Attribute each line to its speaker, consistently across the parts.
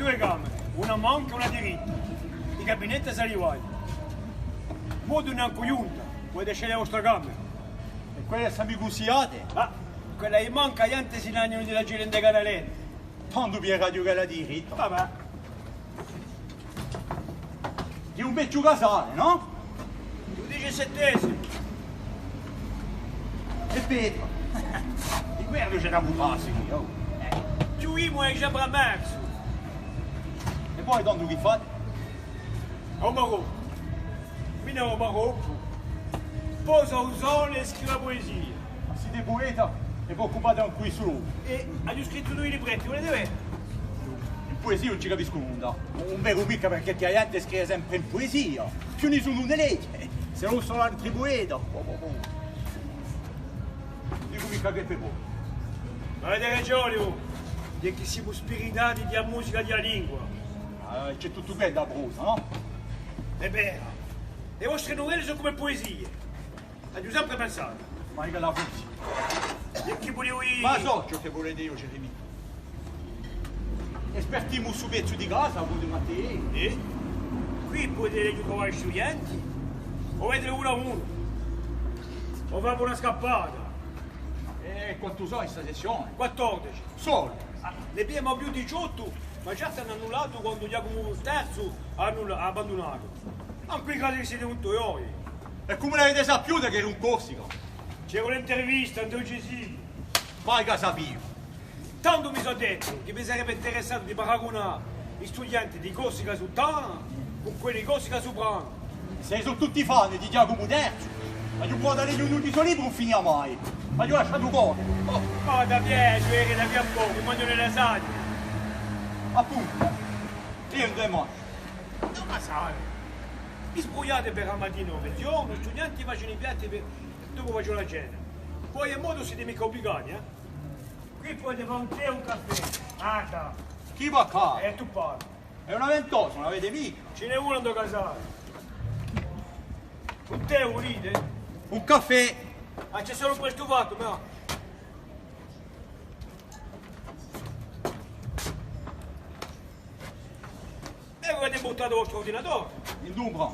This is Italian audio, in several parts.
Speaker 1: due camere, una manca e una diritta. I gabinetti salivati. Modo una cogliunta, vuoi scegliere la vostra camera?
Speaker 2: E quelle sono consigliate?
Speaker 1: Ma quella che manca, gli altri si lagnano della girende canalente.
Speaker 2: Tanto vi radio che la diritta.
Speaker 1: Vabbè.
Speaker 2: Di un vecchio casale, no?
Speaker 1: Tu dici 17esimo.
Speaker 2: E Pietro. Di quello c'è da butarsi qui, oh.
Speaker 1: Tu imo è già bramerso.
Speaker 2: E poi tanto che fate?
Speaker 1: A un barocco. Fino a un barocco. Posa un sole e scrive poesia.
Speaker 2: Ma siete poeta e vi occupate anche qui solo.
Speaker 1: E hai scritto due libretti, volete vedere?
Speaker 2: In poesia non ci capisco nulla. Un vero picca perché ti gente scrive sempre in poesia. Più nessuno ne legge. Se non sono altri poeta. Dico mica che per voi.
Speaker 1: Avete ragione, oh. Di che siamo spiritati di musica di lingua.
Speaker 2: C'è tutto bello da prosa, no?
Speaker 1: È vero. Le vostre novelle sono come poesie. Hai sempre pensato.
Speaker 2: Ma che la poesia.
Speaker 1: E chi volevo io?
Speaker 2: Ma so ciò che volete io, Geremia. Espertimo su pezzo di casa, voi Matteo.
Speaker 1: E? Qui potete trovare studenti. O vedere uno a uno. O fare una scappata.
Speaker 2: E quanto so in questa sessione?
Speaker 1: 14.
Speaker 2: Solo.
Speaker 1: Ne abbiamo più 18, ma già stanno annullato quando Giacomo III ha abbandonato. Ma qui casi che siete un toioi.
Speaker 2: E come l'avete saputo che era un Corsica?
Speaker 1: C'era un'intervista in Diocesino.
Speaker 2: Vai che sapevo.
Speaker 1: Tanto mi sono detto che mi sarebbe interessato di paragonare gli studenti di Corsica su Tana con quelli di Corsica su Brano.
Speaker 2: Se sono tutti fan di Giacomo III, ma io può dare gli uno di suo libro non finia mai. Ma io ho lasciato cuore. Oh.
Speaker 1: Ma da piacere, da via poco, mi mangio le lasagne.
Speaker 2: Appunto. Io non devo.
Speaker 1: Non ma sai. Vi spogliate per la mattina o mezzogiorno, gli studenti facciano i piatti per dopo facciano la cena. Poi in modo siete mica obbligati, eh? Qui potete fare un tè o un caffè. Anda.
Speaker 2: Chi va qua?
Speaker 1: E tu parli.
Speaker 2: È una ventosa, non l'avete mica.
Speaker 1: Ce n'è uno da casare. Un tè volete?
Speaker 2: Un caffè.
Speaker 1: Ah, c'è solo questo fatto, no? E voi avete buttato il vostro ordinatore?
Speaker 2: In Dumbra.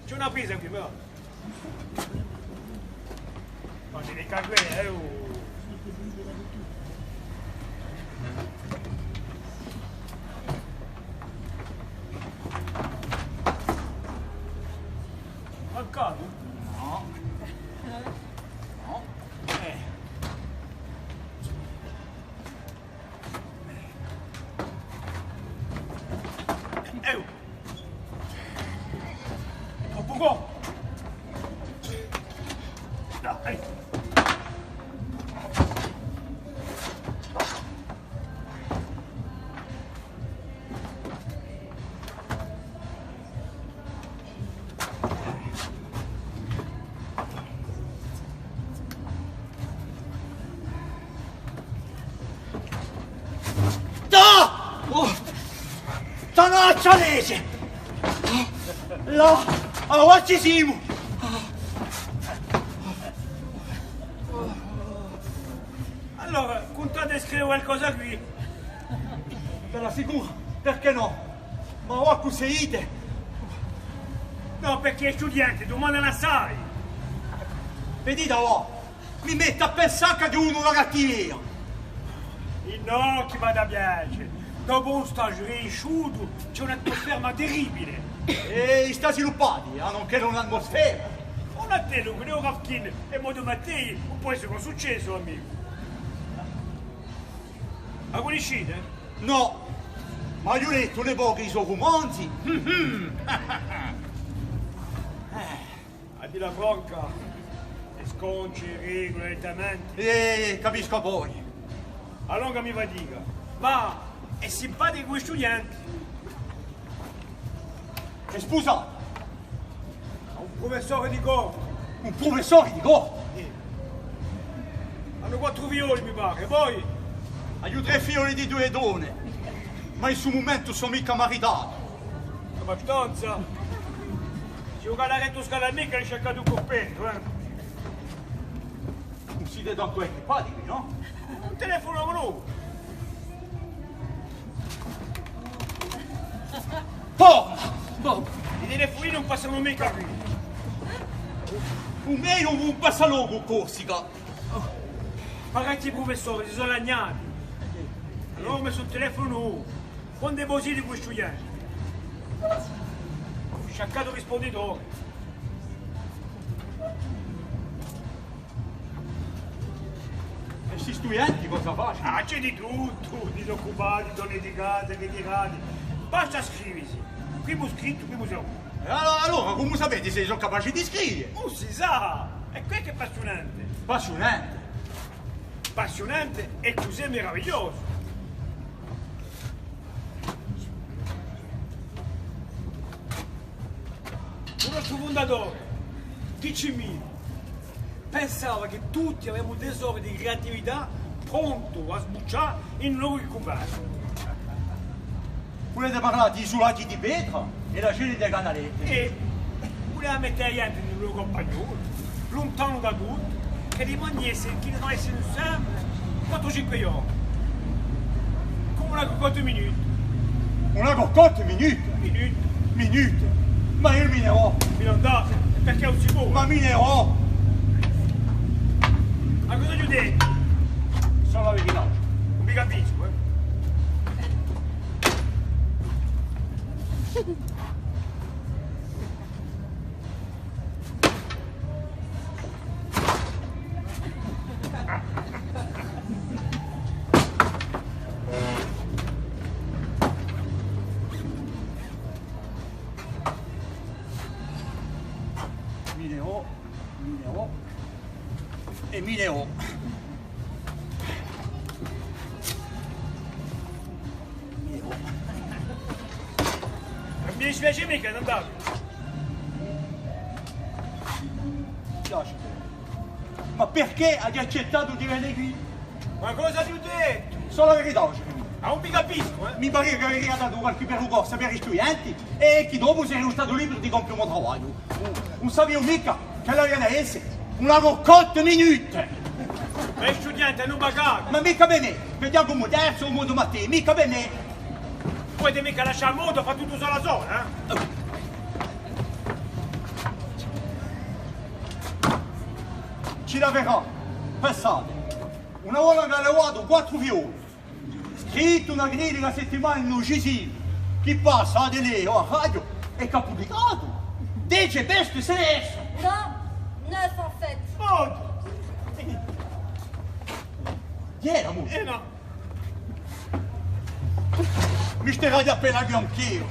Speaker 1: C'è una pizza qui, però. Non ti dica qui, oh. Mancato?
Speaker 2: No. No.
Speaker 1: Troppo dai.
Speaker 2: Tanaccia lese! Là! Allora ci siamo!
Speaker 1: Allora, contate di scrivere qualcosa qui.
Speaker 2: Te la sicuro? Perché no? Ma ora cos'ite?
Speaker 1: No, perché gli studenti domandano assai.
Speaker 2: Vedete là! Mi mette a pensare che uno una cattiveria!
Speaker 1: Il no, che va da piace. Dopo un stage riuscito c'è un'atmosfera terribile.
Speaker 2: E sta sviluppati, nonché un'atmosfera!
Speaker 1: Un attello che Leo Rafkin e Modo Mattei non può essere un successo, amico. Ma conoscete?
Speaker 2: No! Ma io ho letto le poche i suoi romanzi!
Speaker 1: A di la franca, le sconci, regole, lentamente.
Speaker 2: Capisco poi!
Speaker 1: Allora mi fatica. Ma è simpatico con gli studenti.
Speaker 2: E sposato!
Speaker 1: Un professore di corpo.
Speaker 2: Un professore di corpo!
Speaker 1: Hanno 4 figlioli, mi pare. Poi?
Speaker 2: Ho 3 figli di 2 donne, ma in suo momento sono mica maritato.
Speaker 1: Abbastanza. Se un calaretto scalamica hai cercato un coppetto, eh?
Speaker 2: Non siete tanto equipati, no?
Speaker 1: Un telefono nuovo.
Speaker 2: Boh,
Speaker 1: I telefoni non passano mica qui.
Speaker 2: un me non passa lungo, Corsica.
Speaker 1: Ragazzi professori, si sono lagnati. Allora ho messo il telefono, quando è così di questo studente. Ho sciaccato il risponditore.
Speaker 2: E questi studenti cosa fanno?
Speaker 1: Ah, c'è di tutto, disoccupati, donne di casa, ritirati. Basta scriversi. Primo scritto, primo seguito.
Speaker 2: E allora, come sapete se sono capaci di scrivere?
Speaker 1: Non si sa! E questo è appassionante.
Speaker 2: Appassionante.
Speaker 1: Appassionante e così meraviglioso. Il nostro fondatore, Ticimino, pensava che tutti avevamo un tesoro di creatività pronto a sbucciare in un nuovo incubato.
Speaker 2: Volete parlare di isolati di pietra e la cena dei canaletti?
Speaker 1: E voleva mettere gente nel loro compagnolo, lontano da tutti, che rimanesse che non essere sempre 4-5 ore. Come una cocotte minuti.
Speaker 2: Una cocotte minute.
Speaker 1: Minuti.
Speaker 2: Minute. Ma io mi ne ho.
Speaker 1: Mi non date, perché non si può.
Speaker 2: Ma mi ne ho.
Speaker 1: Ma cosa gli ho detto?
Speaker 2: Sono la verità.
Speaker 1: Non mi capisco, eh.
Speaker 2: Mi ne ho e mi ne ho. Mi ne ho.
Speaker 1: Non mi dispiace mica, non date.
Speaker 2: Mi piace. Ma perché hai accettato di venire qui?
Speaker 1: Ma cosa ti ho detto?
Speaker 2: Sono la verità, Giovanni.
Speaker 1: Ma non mi capisco, eh.
Speaker 2: Mi pare che avevi dato qualche percorso per gli studenti e che dopo sei stato libero di compiere un lavoro. Non sapevo mica che la viene essere una cocotte minute.
Speaker 1: Ma gli studenti hanno pagato.
Speaker 2: Ma mica per me, vediamo come terzo o modo Matteo, mica per me.
Speaker 1: Poi mica lasciare il mondo, fa tutto sola sola, eh.
Speaker 2: Ci laverà, pensate, una volta che ha lavorato 4 fiori, scritto una critica a settimana incisiva, chi passa a tele o a radio e che ha pubblicato, dice best select.
Speaker 3: Non, 9 en fait.
Speaker 1: Modo.
Speaker 2: Ieri, amore,
Speaker 1: Eh no.
Speaker 2: mi stai di appena qui anch'io.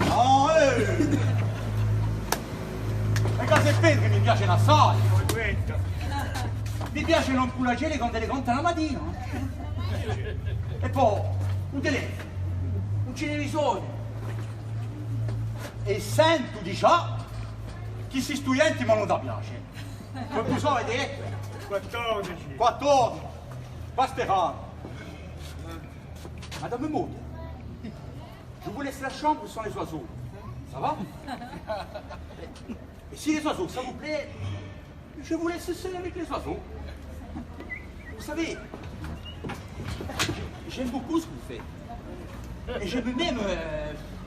Speaker 2: Ah, Le case Pedro mi piacciono assai.
Speaker 1: Come questo.
Speaker 2: Mi piacciono un culagele con delle conte la mattina. E poi un telefono, un televisore. E sento di ciò che questi studenti mi non da piace. Come tu sai, vedete?
Speaker 1: 14.
Speaker 2: 14. Basta fare. Madame Maud, je vous laisse la chambre sans les oiseaux. Ça va? Et si les oiseaux, ça vous plaît, je vous laisse seul avec les oiseaux. Vous savez, j'aime beaucoup ce que vous faites. Et j'aime même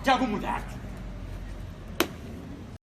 Speaker 2: Thiago Moudart.